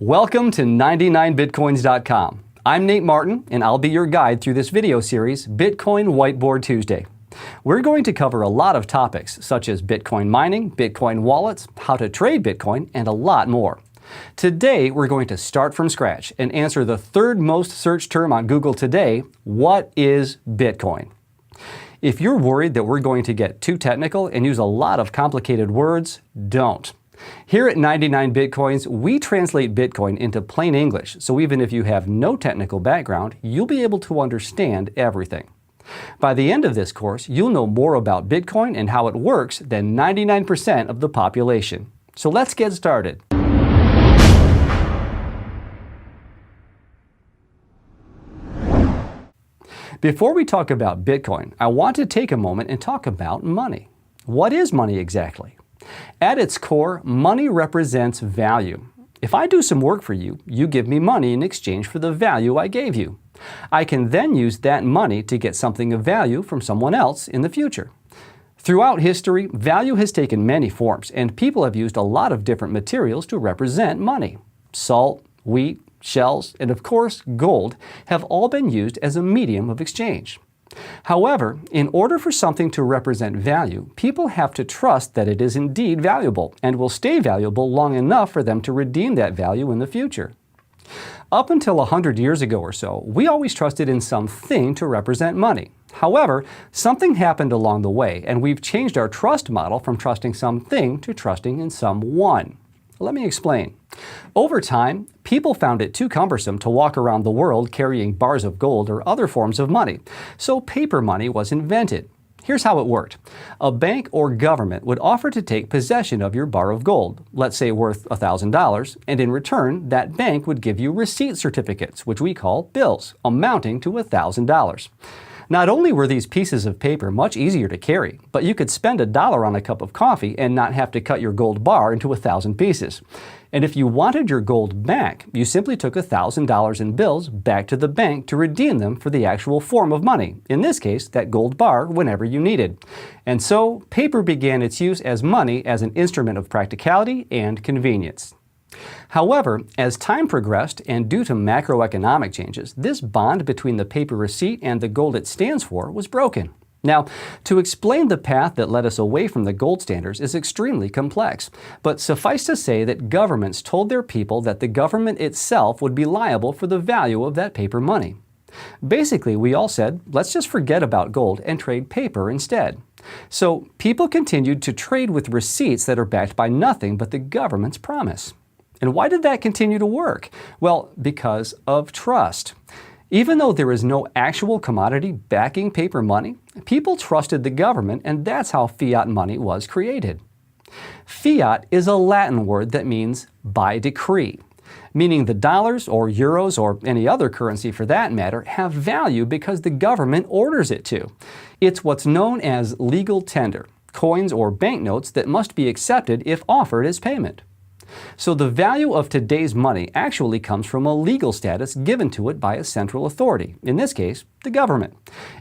Welcome to 99Bitcoins.com. I'm Nate Martin, and I'll be your guide through this video series, Bitcoin Whiteboard Tuesday. We're going to cover a lot of topics, such as Bitcoin mining, Bitcoin wallets, how to trade Bitcoin, and a lot more. Today, we're going to start from scratch and answer the third most searched term on Google today: what is Bitcoin? If you're worried that we're going to get too technical and use a lot of complicated words, don't. Here at 99Bitcoins, we translate Bitcoin into plain English, so even if you have no technical background, you'll be able to understand everything. By the end of this course, you'll know more about Bitcoin and how it works than 99% of the population. So let's get started. Before we talk about Bitcoin, I want to take a moment and talk about money. What is money exactly? At its core, money represents value. If I do some work for you, you give me money in exchange for the value I gave you. I can then use that money to get something of value from someone else in the future. Throughout history, value has taken many forms, and people have used a lot of different materials to represent money. Salt, wheat, shells, and of course gold have all been used as a medium of exchange. However, in order for something to represent value, people have to trust that it is indeed valuable and will stay valuable long enough for them to redeem that value in the future. Up until 100 years ago or so, we always trusted in something to represent money. However, something happened along the way, and we've changed our trust model from trusting something to trusting in someone. Let me explain. Over time, people found it too cumbersome to walk around the world carrying bars of gold or other forms of money, so paper money was invented. Here's how it worked. A bank or government would offer to take possession of your bar of gold, let's say worth $1,000, and in return, that bank would give you receipt certificates, which we call bills, amounting to $1,000. Not only were these pieces of paper much easier to carry, but you could spend $1 on a cup of coffee and not have to cut your gold bar into 1,000 pieces. And if you wanted your gold back, you simply took $1,000 in bills back to the bank to redeem them for the actual form of money, in this case, that gold bar, whenever you needed. And so, paper began its use as money as an instrument of practicality and convenience. However, as time progressed and due to macroeconomic changes, this bond between the paper receipt and the gold it stands for was broken. Now, to explain the path that led us away from the gold standards is extremely complex, but suffice to say that governments told their people that the government itself would be liable for the value of that paper money. Basically, we all said, let's just forget about gold and trade paper instead. So, people continued to trade with receipts that are backed by nothing but the government's promise. And why did that continue to work? Well, because of trust. Even though there is no actual commodity backing paper money, people trusted the government, and that's how fiat money was created. Fiat is a Latin word that means by decree, meaning the dollars or euros or any other currency for that matter have value because the government orders it to. It's what's known as legal tender, coins or banknotes that must be accepted if offered as payment. So the value of today's money actually comes from a legal status given to it by a central authority, in this case, the government.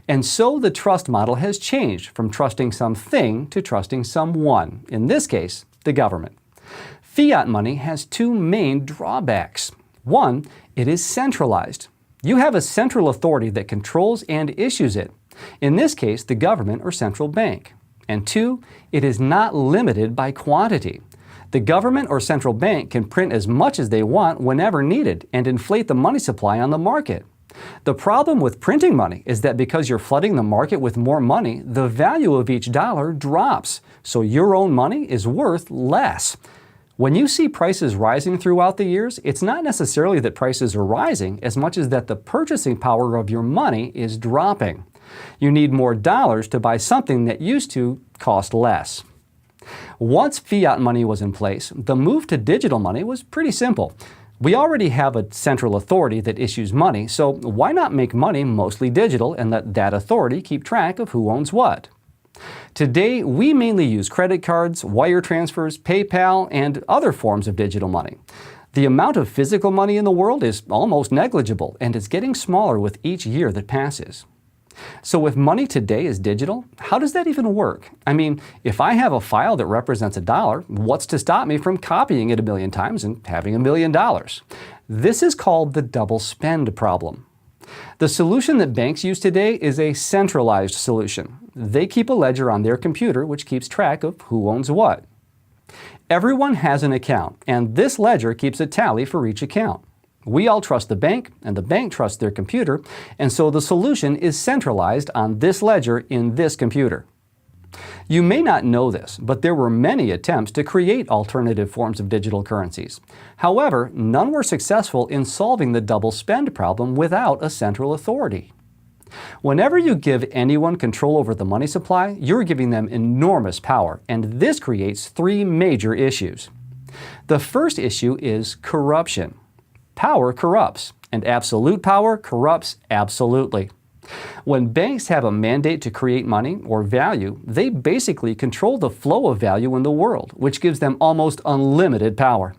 And so the trust model has changed from trusting something to trusting someone, in this case, the government. Fiat money has two main drawbacks. One, it is centralized. You have a central authority that controls and issues it, in this case, the government or central bank. And two, it is not limited by quantity. The government or central bank can print as much as they want whenever needed and inflate the money supply on the market. The problem with printing money is that because you're flooding the market with more money, the value of each dollar drops, so your own money is worth less. When you see prices rising throughout the years, it's not necessarily that prices are rising as much as that the purchasing power of your money is dropping. You need more dollars to buy something that used to cost less. Once fiat money was in place, the move to digital money was pretty simple. We already have a central authority that issues money, so why not make money mostly digital and let that authority keep track of who owns what? Today, we mainly use credit cards, wire transfers, PayPal, and other forms of digital money. The amount of physical money in the world is almost negligible and is getting smaller with each year that passes. So if money today is digital, how does that even work? I mean, if I have a file that represents a dollar, what's to stop me from copying it a million times and having $1 million? This is called the double spend problem. The solution that banks use today is a centralized solution. They keep a ledger on their computer which keeps track of who owns what. Everyone has an account, and this ledger keeps a tally for each account. We all trust the bank, and the bank trusts their computer, and so the solution is centralized on this ledger in this computer. You may not know this, but there were many attempts to create alternative forms of digital currencies. However, none were successful in solving the double spend problem without a central authority. Whenever you give anyone control over the money supply, you're giving them enormous power, and this creates three major issues. The first issue is corruption. Power corrupts, and absolute power corrupts absolutely. When banks have a mandate to create money or value, they basically control the flow of value in the world, which gives them almost unlimited power.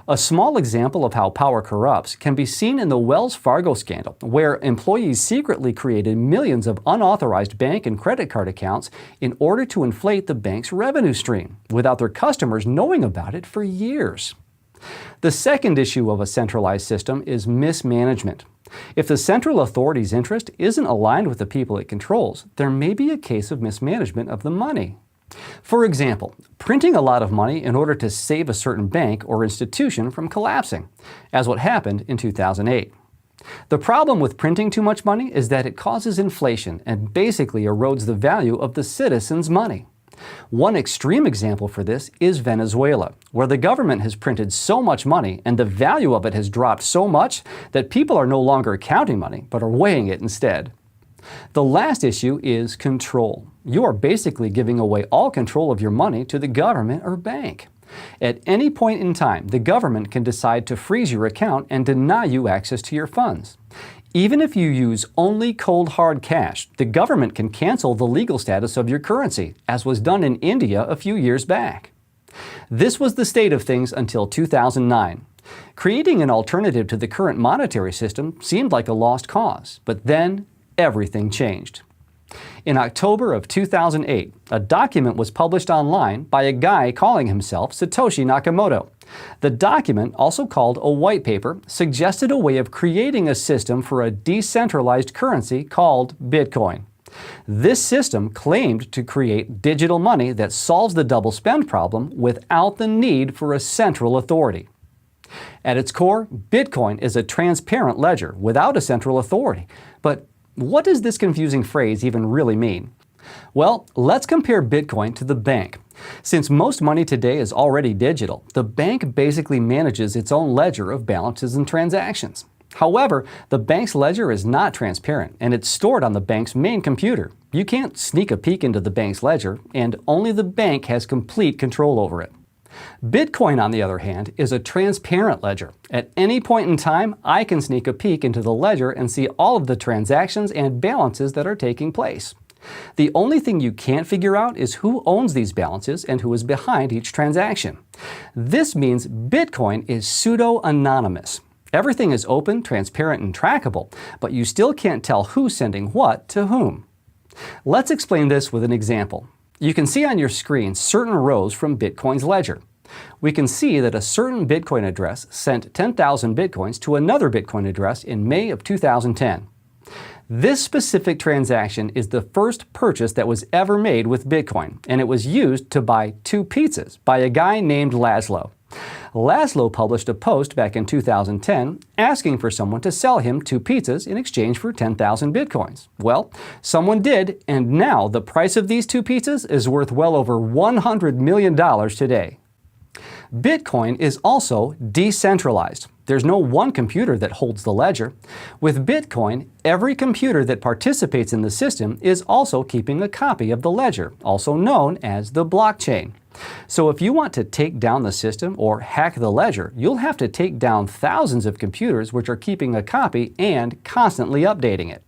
A small example of how power corrupts can be seen in the Wells Fargo scandal, where employees secretly created millions of unauthorized bank and credit card accounts in order to inflate the bank's revenue stream, without their customers knowing about it for years. The second issue of a centralized system is mismanagement. If the central authority's interest isn't aligned with the people it controls, there may be a case of mismanagement of the money. For example, printing a lot of money in order to save a certain bank or institution from collapsing, as what happened in 2008. The problem with printing too much money is that it causes inflation and basically erodes the value of the citizens' money. One extreme example for this is Venezuela, where the government has printed so much money and the value of it has dropped so much that people are no longer counting money but are weighing it instead. The last issue is control. You are basically giving away all control of your money to the government or bank. At any point in time, the government can decide to freeze your account and deny you access to your funds. Even if you use only cold hard cash, the government can cancel the legal status of your currency, as was done in India a few years back. This was the state of things until 2009. Creating an alternative to the current monetary system seemed like a lost cause, but then everything changed. In October of 2008, a document was published online by a guy calling himself Satoshi Nakamoto. The document, also called a white paper, suggested a way of creating a system for a decentralized currency called Bitcoin. This system claimed to create digital money that solves the double spend problem without the need for a central authority. At its core, Bitcoin is a transparent ledger without a central authority. But what does this confusing phrase even really mean? Well, let's compare Bitcoin to the bank. Since most money today is already digital, the bank basically manages its own ledger of balances and transactions. However, the bank's ledger is not transparent, and it's stored on the bank's main computer. You can't sneak a peek into the bank's ledger, and only the bank has complete control over it. Bitcoin, on the other hand, is a transparent ledger. At any point in time, I can sneak a peek into the ledger and see all of the transactions and balances that are taking place. The only thing you can't figure out is who owns these balances and who is behind each transaction. This means Bitcoin is pseudo-anonymous. Everything is open, transparent, and trackable, but you still can't tell who's sending what to whom. Let's explain this with an example. You can see on your screen certain rows from Bitcoin's ledger. We can see that a certain Bitcoin address sent 10,000 Bitcoins to another Bitcoin address in May of 2010. This specific transaction is the first purchase that was ever made with Bitcoin, and it was used to buy 2 pizzas by a guy named Laszlo. Laszlo published a post back in 2010 asking for someone to sell him 2 pizzas in exchange for 10,000 Bitcoins. Well, someone did, and now the price of these 2 pizzas is worth well over $100 million today. Bitcoin is also decentralized. There's no one computer that holds the ledger. With Bitcoin, every computer that participates in the system is also keeping a copy of the ledger, also known as the blockchain. So if you want to take down the system or hack the ledger, you'll have to take down thousands of computers which are keeping a copy and constantly updating it.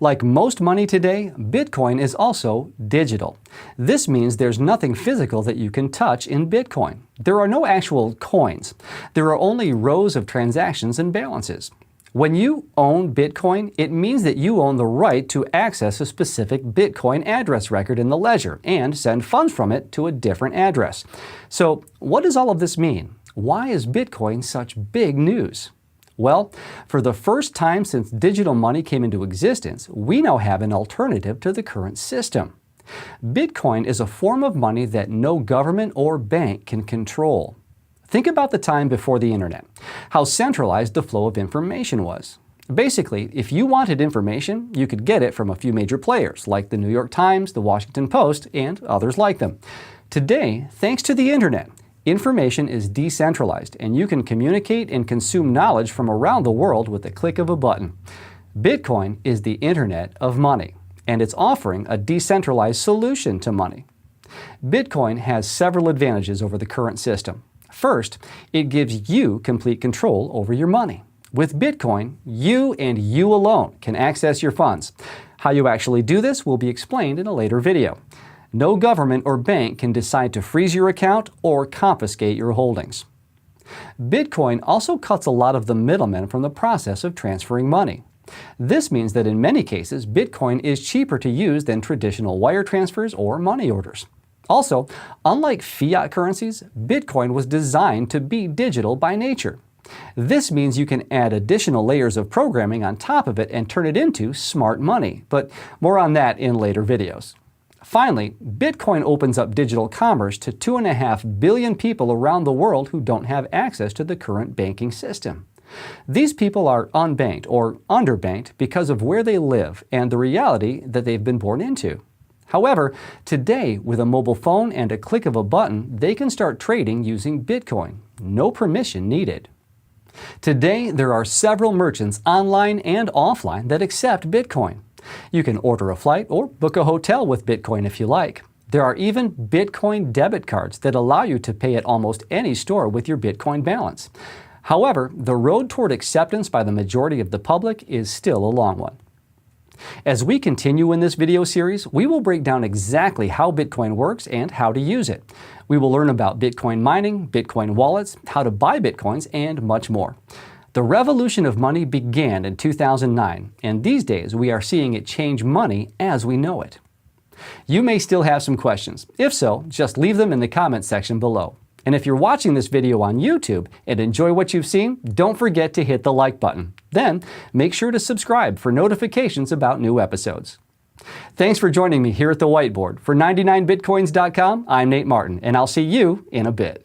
Like most money today, Bitcoin is also digital. This means there's nothing physical that you can touch in Bitcoin. There are no actual coins. There are only rows of transactions and balances. When you own Bitcoin, it means that you own the right to access a specific Bitcoin address record in the ledger and send funds from it to a different address. So, what does all of this mean? Why is Bitcoin such big news? Well, for the first time since digital money came into existence, we now have an alternative to the current system. Bitcoin is a form of money that no government or bank can control. Think about the time before the internet, how centralized the flow of information was. Basically, if you wanted information, you could get it from a few major players like the New York Times, the Washington Post, and others like them. Today, thanks to the internet, information is decentralized and you can communicate and consume knowledge from around the world with the click of a button. Bitcoin is the internet of money, and it's offering a decentralized solution to money. Bitcoin has several advantages over the current system. First, it gives you complete control over your money. With Bitcoin, you and you alone can access your funds. How you actually do this will be explained in a later video. No government or bank can decide to freeze your account or confiscate your holdings. Bitcoin also cuts a lot of the middlemen from the process of transferring money. This means that in many cases, Bitcoin is cheaper to use than traditional wire transfers or money orders. Also, unlike fiat currencies, Bitcoin was designed to be digital by nature. This means you can add additional layers of programming on top of it and turn it into smart money, but more on that in later videos. Finally, Bitcoin opens up digital commerce to 2.5 billion people around the world who don't have access to the current banking system. These people are unbanked or underbanked because of where they live and the reality that they've been born into. However, today, with a mobile phone and a click of a button, they can start trading using Bitcoin. No permission needed. Today, there are several merchants online and offline that accept Bitcoin. You can order a flight or book a hotel with Bitcoin if you like. There are even Bitcoin debit cards that allow you to pay at almost any store with your Bitcoin balance. However, the road toward acceptance by the majority of the public is still a long one. As we continue in this video series, we will break down exactly how Bitcoin works and how to use it. We will learn about Bitcoin mining, Bitcoin wallets, how to buy Bitcoins, and much more. The revolution of money began in 2009, and these days we are seeing it change money as we know it. You may still have some questions. If so, just leave them in the comment section below. And if you're watching this video on YouTube and enjoy what you've seen, don't forget to hit the like button. Then, make sure to subscribe for notifications about new episodes. Thanks for joining me here at the whiteboard. For 99bitcoins.com, I'm Nate Martin, and I'll see you in a bit.